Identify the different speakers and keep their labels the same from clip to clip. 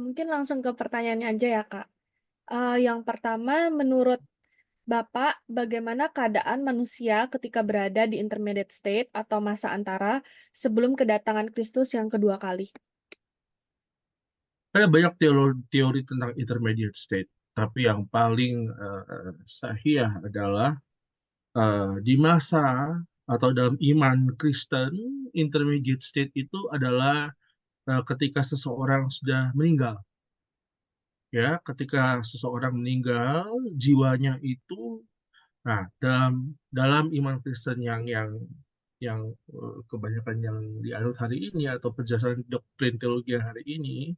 Speaker 1: Mungkin langsung ke pertanyaannya aja ya, Kak. Yang pertama, menurut Bapak, bagaimana keadaan manusia ketika berada di intermediate state atau masa antara sebelum kedatangan Kristus yang kedua kali?
Speaker 2: Ada banyak teori tentang intermediate state, tapi yang paling sahih adalah di masa atau dalam iman Kristen, intermediate state itu adalah ketika seseorang sudah meninggal. Ya, ketika seseorang meninggal, jiwanya itu, nah dalam dalam iman Kristen yang kebanyakan yang dianut hari ini atau penjelasan doktrin teologi yang hari ini,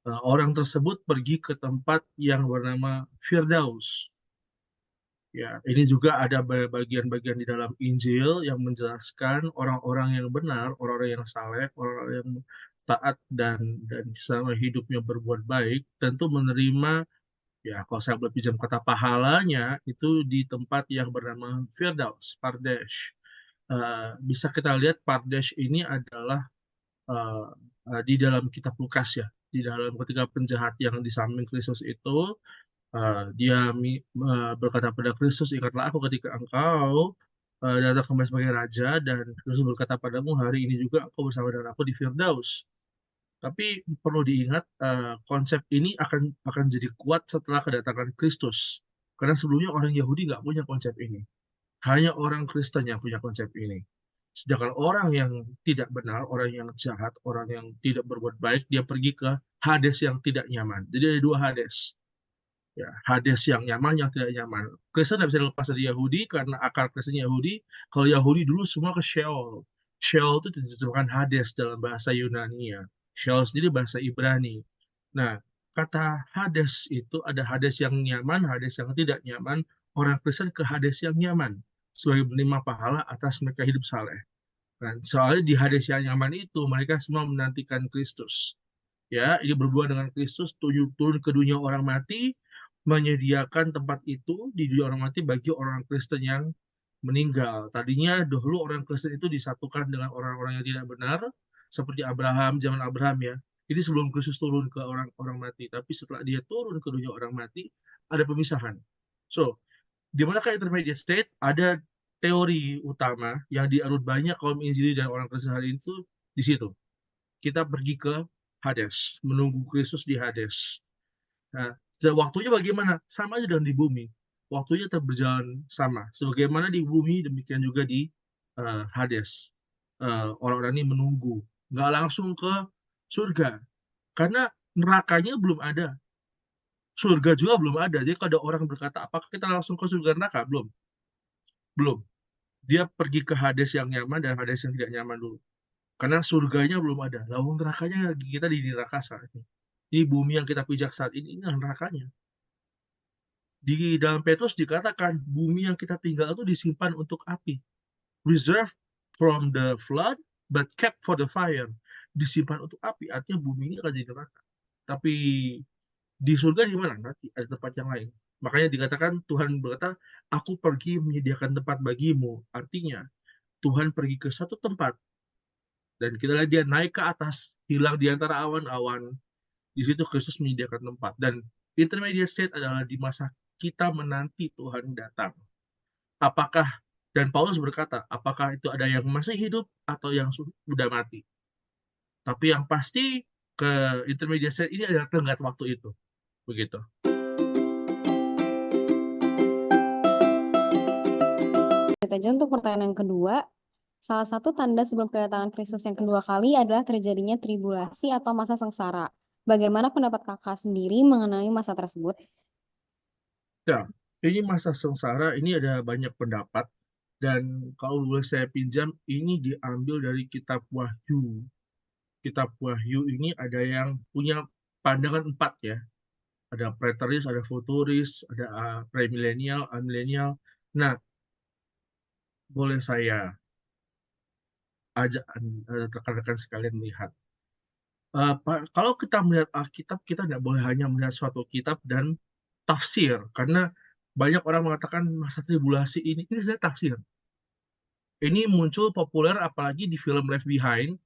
Speaker 2: orang tersebut pergi ke tempat yang bernama Firdaus. Ya, ini juga ada bagian-bagian di dalam Injil yang menjelaskan orang-orang yang benar, orang-orang yang saleh, orang-orang yang taat dan selama hidupnya berbuat baik, tentu menerima, ya kalau saya boleh pinjam kata pahalanya, itu di tempat yang bernama Firdaus, Pardesh. Bisa kita lihat Pardesh ini adalah eh, di dalam kitab Lukas ya, di dalam ketika penjahat yang di samping Kristus itu, dia berkata pada Kristus, ingatlah aku ketika engkau datang kembali sebagai raja, dan Kristus berkata padamu, hari ini juga engkau bersama dengan aku di Firdaus. Tapi perlu diingat, konsep ini akan jadi kuat setelah kedatangan Kristus, karena sebelumnya orang Yahudi nggak punya konsep ini, hanya orang Kristen yang punya konsep ini. Sedangkan orang yang tidak benar, orang yang jahat, orang yang tidak berbuat baik, dia pergi ke Hades yang tidak nyaman. Jadi ada dua Hades. Ya, Hades yang nyaman, yang tidak nyaman. Kristen tidak bisa dilepas dari Yahudi karena akar Kristen Yahudi. Kalau Yahudi dulu semua ke Sheol. Sheol itu diterjemahkan Hades dalam bahasa Yunani ya. Sheol sendiri bahasa Ibrani. Nah, kata Hades itu ada Hades yang nyaman, Hades yang tidak nyaman. Orang Kristen ke Hades yang nyaman sebagai penerima pahala atas mereka hidup saleh. Nah, soalnya di Hades yang nyaman itu mereka semua menantikan Kristus. Ya, ini berhubungan dengan Kristus turun ke dunia orang mati, menyediakan tempat itu di dunia orang mati bagi orang Kristen yang meninggal. Tadinya dahulu orang Kristen itu disatukan dengan orang-orang yang tidak benar, seperti Abraham, zaman Abraham ya. Ini sebelum Kristus turun ke orang-orang mati. Tapi setelah dia turun ke dunia orang mati, ada pemisahan. So, di manakah intermediate state? Ada teori utama yang dianut banyak kaum Injili dan orang Kristen hari itu di situ. Kita pergi ke Hades, menunggu Kristus di Hades. Nah, waktunya bagaimana? Sama aja dengan di bumi. Waktunya tetap berjalan sama. Sebagaimana di bumi, demikian juga di Hades. Orang-orang ini menunggu. Nggak langsung ke surga. Karena nerakanya belum ada. Surga juga belum ada. Jadi kalau ada orang berkata, apakah kita langsung ke surga neraka? Belum. Belum. Dia pergi ke Hades yang nyaman dan Hades yang tidak nyaman dulu. Karena surganya belum ada. Lawang nerakanya kita di neraka saat ini. Ini bumi yang kita pijak saat ini nerakanya. Di dalam Petrus dikatakan bumi yang kita tinggal itu disimpan untuk api. Reserved from the flood, but kept for the fire. Disimpan untuk api, artinya bumi ini akan jadi neraka. Tapi di surga di mana? Nanti ada tempat yang lain. Makanya dikatakan Tuhan berkata, aku pergi menyediakan tempat bagimu. Artinya Tuhan pergi ke satu tempat dan kita lihat dia naik ke atas, hilang di antara awan-awan. Di situ Kristus menyediakan tempat. Dan intermediate state adalah di masa kita menanti Tuhan datang. Apakah, dan Paulus berkata, apakah itu ada yang masih hidup atau yang sudah mati. Tapi yang pasti ke intermediate state ini adalah tenggat waktu itu. Begitu.
Speaker 3: Lanjut aja untuk pertanyaan yang kedua, salah satu tanda sebelum kedatangan Kristus yang kedua kali adalah terjadinya tribulasi atau masa sengsara. Bagaimana pendapat kakak sendiri mengenai masa tersebut?
Speaker 2: Ya, ini masa sengsara, ini ada banyak pendapat. Dan kalau boleh saya pinjam, ini diambil dari kitab Wahyu. Kitab Wahyu ini ada yang punya pandangan empat ya. Ada preteris, ada futuris, ada premilenial, amilenial. Nah, boleh saya ajak rekan-rekan sekalian melihat. Kalau kita melihat Alkitab, kita tidak boleh hanya melihat suatu kitab dan tafsir, karena banyak orang mengatakan masa tribulasi ini sebenarnya tafsir. Ini muncul populer apalagi di film Left Behind,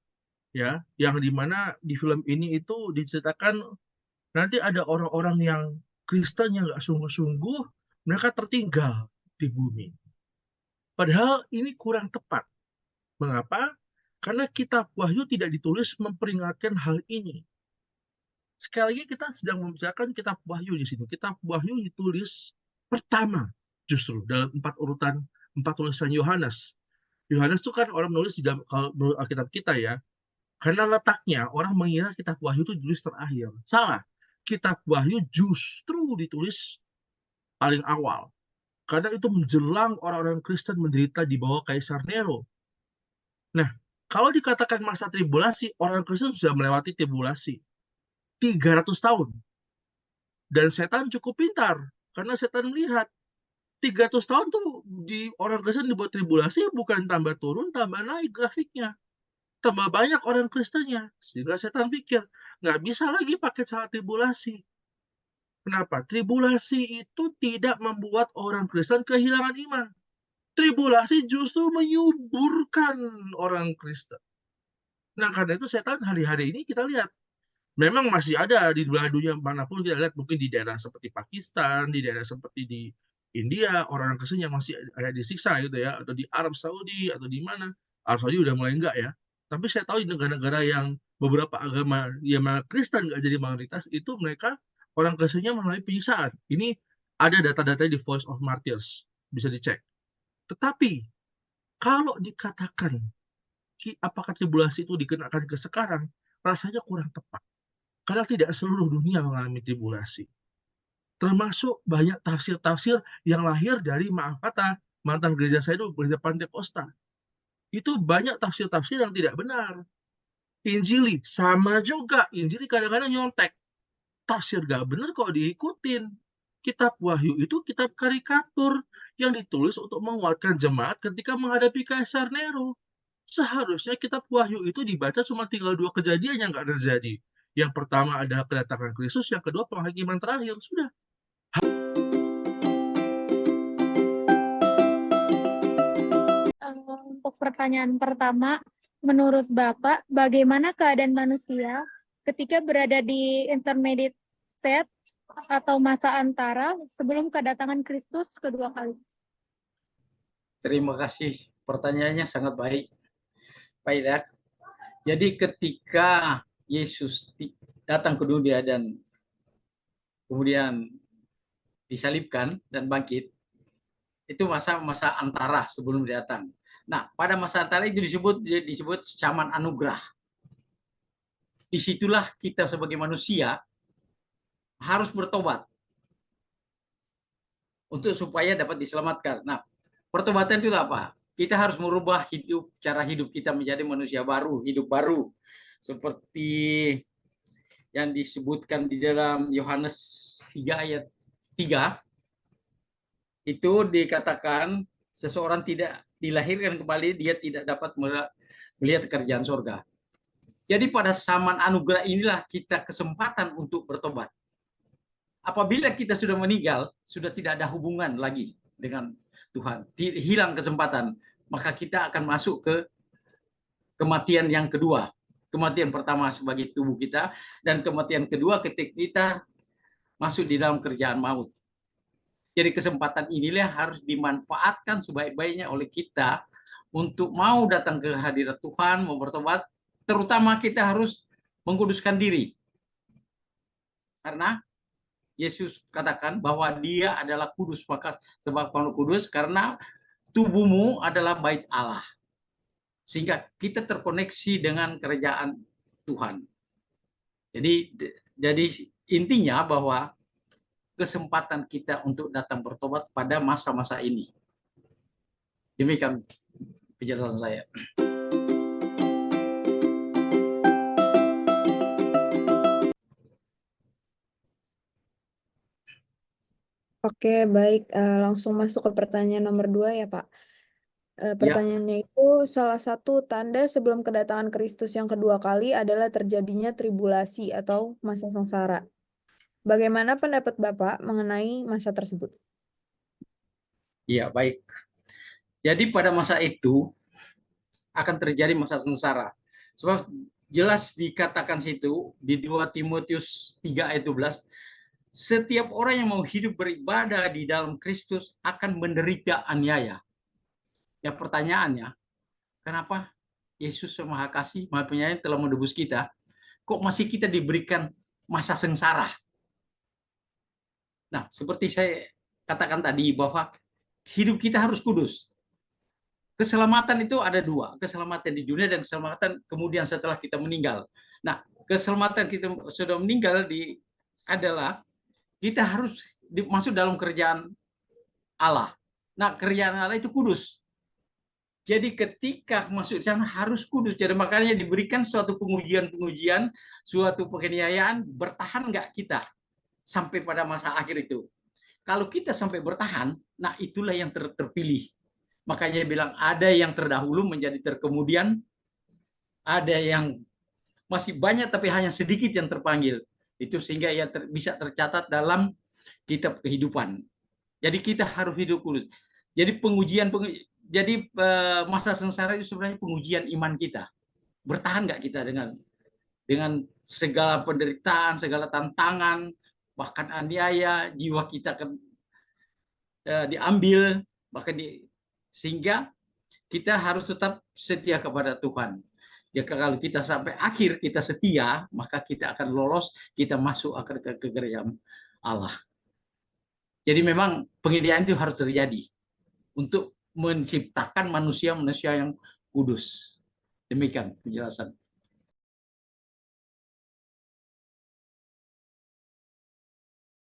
Speaker 2: ya, yang dimana di film ini itu diceritakan Nanti ada orang-orang yang Kristen yang nggak sungguh-sungguh, mereka tertinggal di bumi. Padahal ini kurang tepat. Mengapa? Karena kitab Wahyu tidak ditulis memperingatkan hal ini. Sekali lagi kita sedang membicarakan kitab Wahyu di sini. Kitab Wahyu ditulis pertama justru dalam 4 tulisan Yohanes. Yohanes itu kan orang nulis di dalam, kalau menurut Alkitab kita ya, karena letaknya orang mengira kitab Wahyu itu ditulis terakhir. Salah. Kitab Wahyu justru ditulis paling awal. Karena itu menjelang orang-orang Kristen menderita di bawah Kaisar Nero. Nah, kalau dikatakan masa tribulasi, orang Kristen sudah melewati tribulasi 300 tahun. Dan setan cukup pintar, karena setan melihat 300 tahun tuh di orang Kristen dibuat tribulasi bukan tambah turun, tambah naik grafiknya. Tambah banyak orang Kristennya. Sehingga setan pikir, nggak bisa lagi pakai cara tribulasi. Kenapa? Tribulasi itu tidak membuat orang Kristen kehilangan iman. Tribulasi justru menyuburkan orang Kristen. Nah, karena itu setan hari-hari ini kita lihat, memang masih ada di belahan dunia manapun kita lihat, mungkin di daerah seperti Pakistan, di daerah seperti di India, orang Kristen yang masih ada disiksa gitu ya, atau di Arab Saudi, atau di mana. Arab Saudi udah mulai enggak ya. Tapi saya tahu di negara-negara yang beberapa agama yang Kristen nggak jadi mayoritas, itu mereka orang Kristennya mengalami penyiksaan. Ini ada data-data di Voice of Martyrs, bisa dicek. Tetapi kalau dikatakan apakah tribulasi itu dikenakan ke sekarang, rasanya kurang tepat. Karena tidak seluruh dunia mengalami tribulasi. Termasuk banyak tafsir-tafsir yang lahir dari, maaf kata, mantan gereja saya itu gereja Pantekosta. Itu banyak tafsir-tafsir yang tidak benar. Injili sama juga. Injili kadang-kadang nyontek. Tafsir gak benar kok diikutin. Kitab Wahyu itu kitab karikatur yang ditulis untuk menguatkan jemaat ketika menghadapi Kaisar Nero. Seharusnya kitab Wahyu itu dibaca cuma tinggal 2 kejadian yang nggak terjadi. Yang pertama adalah kedatangan Kristus, yang kedua penghakiman terakhir. Sudah.
Speaker 4: Untuk pertanyaan pertama, menurut Bapak, bagaimana keadaan manusia ketika berada di intermediate state atau masa antara sebelum kedatangan Kristus kedua kali?
Speaker 5: Terima kasih. Pertanyaannya sangat baik, Pak Ida. Jadi ketika Yesus datang ke dunia dan kemudian disalibkan dan bangkit, itu masa-masa antara sebelum dia datang. Nah, pada masa antara itu disebut zaman anugerah. Disitulah kita sebagai manusia harus bertobat untuk supaya dapat diselamatkan. Nah, pertobatan itu apa? Kita harus merubah cara hidup kita menjadi manusia baru, hidup baru. Seperti yang disebutkan di dalam Yohanes 3 ayat 3, itu dikatakan seseorang tidak dilahirkan kembali, dia tidak dapat melihat kerajaan surga. Jadi pada zaman anugerah inilah kita kesempatan untuk bertobat. Apabila kita sudah meninggal, sudah tidak ada hubungan lagi dengan Tuhan, hilang kesempatan, maka kita akan masuk ke kematian yang kedua. Kematian pertama sebagai tubuh kita, dan kematian kedua ketika kita masuk di dalam kerjaan maut. Jadi kesempatan inilah harus dimanfaatkan sebaik-baiknya oleh kita untuk mau datang ke hadirat Tuhan, mau bertobat. Terutama kita harus mengkuduskan diri. Karena Yesus katakan bahwa dia adalah kudus, maka sebab kamu kudus karena tubuhmu adalah bait Allah. Sehingga kita terkoneksi dengan kerajaan Tuhan. Jadi intinya bahwa kesempatan kita untuk datang bertobat pada masa-masa ini. Demikian penjelasan saya.
Speaker 6: Oke, baik. Langsung masuk ke pertanyaan nomor 2 ya, Pak. Pertanyaannya itu, salah satu tanda sebelum kedatangan Kristus yang kedua kali adalah terjadinya tribulasi atau masa sengsara. Bagaimana pendapat Bapak mengenai masa tersebut?
Speaker 5: Iya, baik. Jadi pada masa itu akan terjadi masa sengsara. Sebab jelas dikatakan situ di 2 Timotius 3 ayat 12, setiap orang yang mau hidup beribadah di dalam Kristus akan menderita aniaya. Ya pertanyaannya, kenapa Yesus yang Maha Kasih, Maha Penyayang telah menebus kita, kok masih kita diberikan masa sengsara? Nah, seperti saya katakan tadi bahwa hidup kita harus kudus. Keselamatan itu ada dua, keselamatan di dunia dan keselamatan kemudian setelah kita meninggal. Nah, keselamatan kita sudah meninggal adalah kita harus masuk dalam kerjaan Allah. Nah, kerjaan Allah itu kudus. Jadi ketika masuk di sana harus kudus. Jadi makanya diberikan suatu pengujian-pengujian, suatu penganiayaan, bertahan nggak kita sampai pada masa akhir itu. Kalau kita sampai bertahan, nah itulah yang terpilih. Makanya bilang ada yang terdahulu menjadi terkemudian, ada yang masih banyak tapi hanya sedikit yang terpanggil. Itu sehingga ia bisa tercatat dalam kitab kehidupan. Jadi kita harus hidup kudus. Jadi jadi masa sengsara itu sebenarnya pengujian iman kita. Bertahan nggak kita dengan segala penderitaan, segala tantangan, bahkan aniaya, jiwa kita diambil, bahkan sehingga kita harus tetap setia kepada Tuhan. Ya kalau kita sampai akhir kita setia, maka kita akan lolos, kita masuk ke kerajaan Allah. Jadi memang penganiayaan itu harus terjadi untuk menciptakan manusia-manusia yang kudus. Demikian penjelasan.